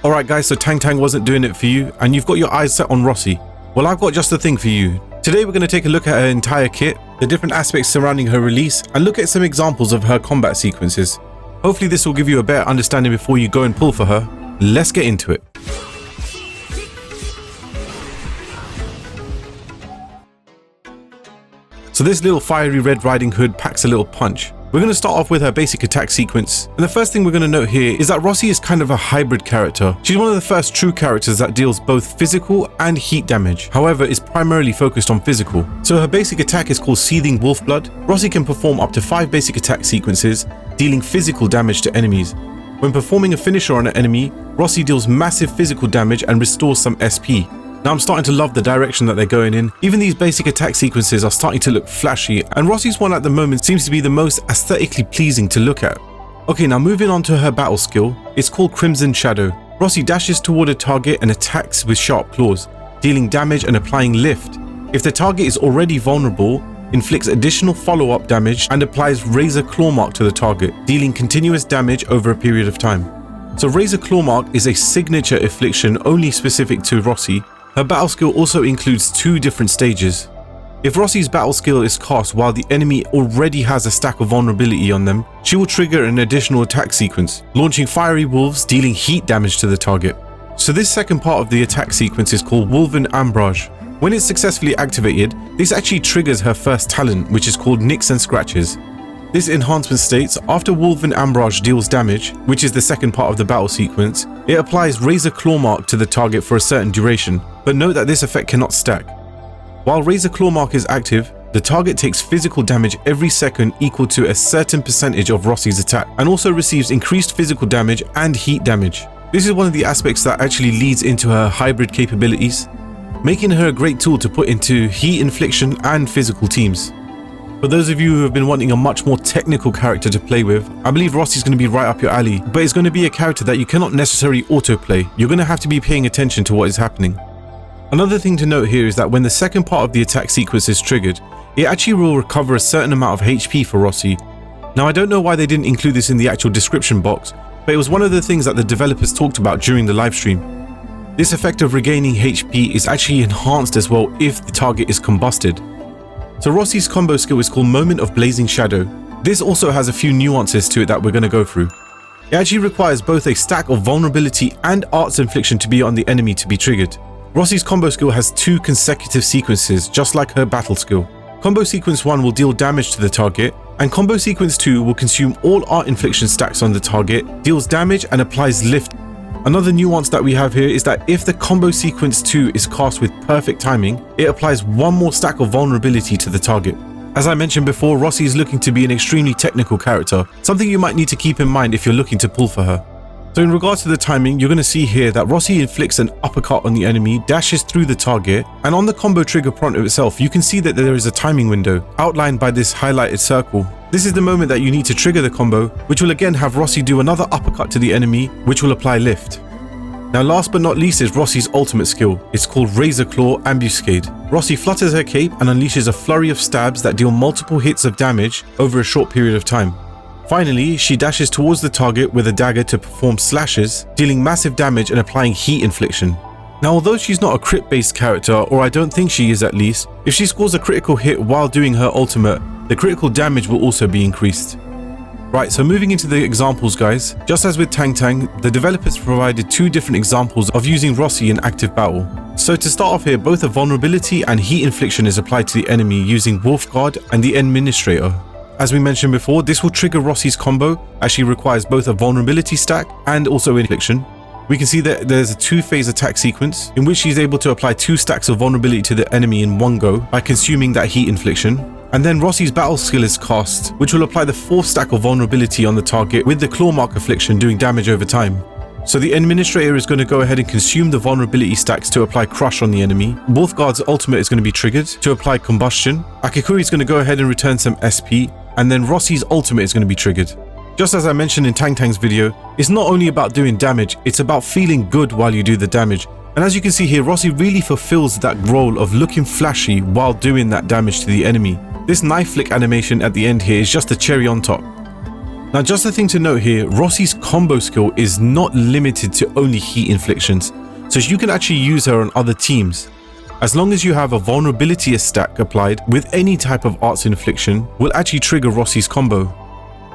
Alright guys, so Tang Tang wasn't doing it for you, and you've got your eyes set on Rossi. Well, I've got just the thing for you. Today we're going to take a look at her entire kit, the different aspects surrounding her release, and look at some examples of her combat sequences. Hopefully this will give you a better understanding before you go and pull for her. Let's get into it. So this little fiery Red Riding Hood packs a little punch. We're going to start off with her basic attack sequence, and the first thing we're going to note here is that Rossi is kind of a hybrid character. She's one of the first true characters that deals both physical and heat damage, however is primarily focused on physical. So her basic attack is called Seething Wolf Blood. Rossi can perform up to 5 basic attack sequences, dealing physical damage to enemies. When performing a finisher on an enemy, Rossi deals massive physical damage and restores some SP. Now I'm starting to love the direction that they're going in. Even these basic attack sequences are starting to look flashy, and Rossi's one at the moment seems to be the most aesthetically pleasing to look at. Okay, now moving on to her battle skill, it's called Crimson Shadow. Rossi dashes toward a target and attacks with sharp claws, dealing damage and applying lift. If the target is already vulnerable, inflicts additional follow-up damage and applies Razor Claw Mark to the target, dealing continuous damage over a period of time. So Razor Claw Mark is a signature affliction only specific to Rossi. Her battle skill also includes 2 different stages. If Rossi's battle skill is cast while the enemy already has a stack of vulnerability on them, she will trigger an additional attack sequence, launching fiery wolves dealing heat damage to the target. So this second part of the attack sequence is called Wolven Ambrage. When it's successfully activated, this actually triggers her first talent, which is called Nicks and Scratches. This enhancement states, after Wolven Ambrage deals damage, which is the second part of the battle sequence, it applies Razor Claw Mark to the target for a certain duration, but note that this effect cannot stack. While Razor Claw Mark is active, the target takes physical damage every second equal to a certain percentage of Rossi's attack, and also receives increased physical damage and heat damage. This is one of the aspects that actually leads into her hybrid capabilities, making her a great tool to put into heat infliction and physical teams. For those of you who have been wanting a much more technical character to play with, I believe Rossi's going to be right up your alley, but it's going to be a character that you cannot necessarily autoplay. You're going to have to be paying attention to what is happening. Another thing to note here is that when the second part of the attack sequence is triggered, it actually will recover a certain amount of HP for Rossi. Now I don't know why they didn't include this in the actual description box, but it was one of the things that the developers talked about during the livestream. This effect of regaining HP is actually enhanced as well if the target is combusted. So Rossi's combo skill is called Moment of Blazing Shadow. This also has a few nuances to it that we're going to go through. It actually requires both a stack of vulnerability and arts infliction to be on the enemy to be triggered. Rossi's combo skill has 2 consecutive sequences, just like her battle skill. Combo sequence 1 will deal damage to the target, and combo sequence 2 will consume all art infliction stacks on the target, deals damage and applies lift. Another nuance that we have here is that if the combo sequence 2 is cast with perfect timing, it applies 1 more stack of vulnerability to the target. As I mentioned before, Rossi is looking to be an extremely technical character, something you might need to keep in mind if you're looking to pull for her. So in regards to the timing, you're going to see here that Rossi inflicts an uppercut on the enemy, dashes through the target, and on the combo trigger prompt itself, you can see that there is a timing window outlined by this highlighted circle. This is the moment that you need to trigger the combo, which will again have Rossi do another uppercut to the enemy, which will apply lift. Now last but not least is Rossi's ultimate skill. It's called Razor Claw Ambuscade. Rossi flutters her cape and unleashes a flurry of stabs that deal multiple hits of damage over a short period of time. Finally, she dashes towards the target with a dagger to perform slashes, dealing massive damage and applying heat infliction. Now although she's not a crit based character, or I don't think she is at least, if she scores a critical hit while doing her ultimate, the critical damage will also be increased. Right, so moving into the examples guys, just as with Tang Tang, the developers provided 2 different examples of using Rossi in active battle. So to start off here, both a vulnerability and heat infliction is applied to the enemy using Wolf Guard and the Administrator. As we mentioned before, this will trigger Rossi's combo as she requires both a vulnerability stack and also infliction. We can see that there's a 2-phase attack sequence in which she's able to apply 2 stacks of vulnerability to the enemy in one go by consuming that heat infliction. And then Rossi's battle skill is cast, which will apply the 4th stack of vulnerability on the target with the claw mark affliction doing damage over time. So the Administrator is going to go ahead and consume the vulnerability stacks to apply crush on the enemy. Wolfguard's ultimate is going to be triggered to apply combustion. Akikuri is going to go ahead and return some SP, and then Rossi's ultimate is going to be triggered. Just as I mentioned in Tang Tang's video, it's not only about doing damage, it's about feeling good while you do the damage. And as you can see here, Rossi really fulfills that role of looking flashy while doing that damage to the enemy. This knife flick animation at the end here is just a cherry on top. Now just a thing to note here, Rossi's combo skill is not limited to only heat inflictions, so you can actually use her on other teams. As long as you have a vulnerability stack applied with any type of arts infliction, will actually trigger Rossi's combo.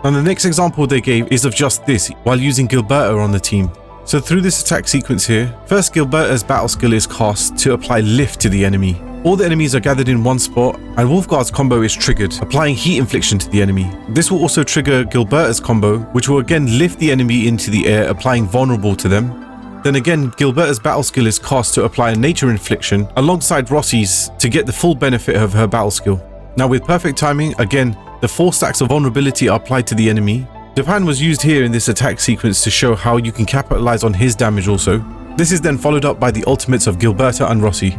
Now the next example they gave is of just this, while using Gilberta on the team. So through this attack sequence here, first Gilberta's battle skill is cast to apply lift to the enemy. All the enemies are gathered in one spot, and Wolfguard's combo is triggered, applying heat infliction to the enemy. This will also trigger Gilberta's combo, which will again lift the enemy into the air, applying vulnerable to them. Then again, Gilberta's battle skill is cast to apply a nature infliction alongside Rossi's to get the full benefit of her battle skill. Now with perfect timing, again, the 4 stacks of vulnerability are applied to the enemy. Japan was used here in this attack sequence to show how you can capitalize on his damage also. This is then followed up by the ultimates of Gilberta and Rossi.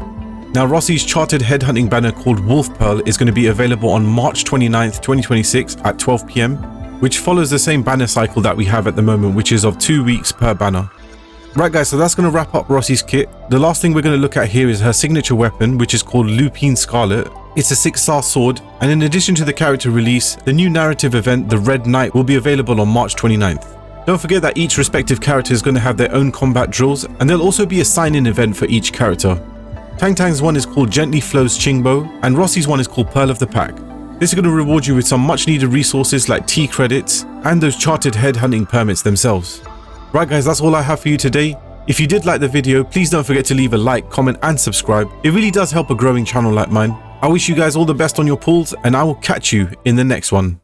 Now Rossi's charted headhunting banner called Wolf Pearl is going to be available on March 29th, 2026 at 12 PM, which follows the same banner cycle that we have at the moment, which is of 2 weeks per banner. Right guys, so that's going to wrap up Rossi's kit. The last thing we're going to look at here is her signature weapon, which is called Lupine Scarlet. It's a 6-star sword, and in addition to the character release, the new narrative event, the Red Knight, will be available on March 29th. Don't forget that each respective character is going to have their own combat drills, and there'll also be a sign-in event for each character. Tang Tang's one is called Gently Flows Chingbo, and Rossi's one is called Pearl of the Pack. This is going to reward you with some much needed resources like T credits and those charted headhunting permits themselves. Right guys, that's all I have for you today. If you did like the video, please don't forget to leave a like, comment and subscribe. It really does help a growing channel like mine. I wish you guys all the best on your pulls, and I will catch you in the next one.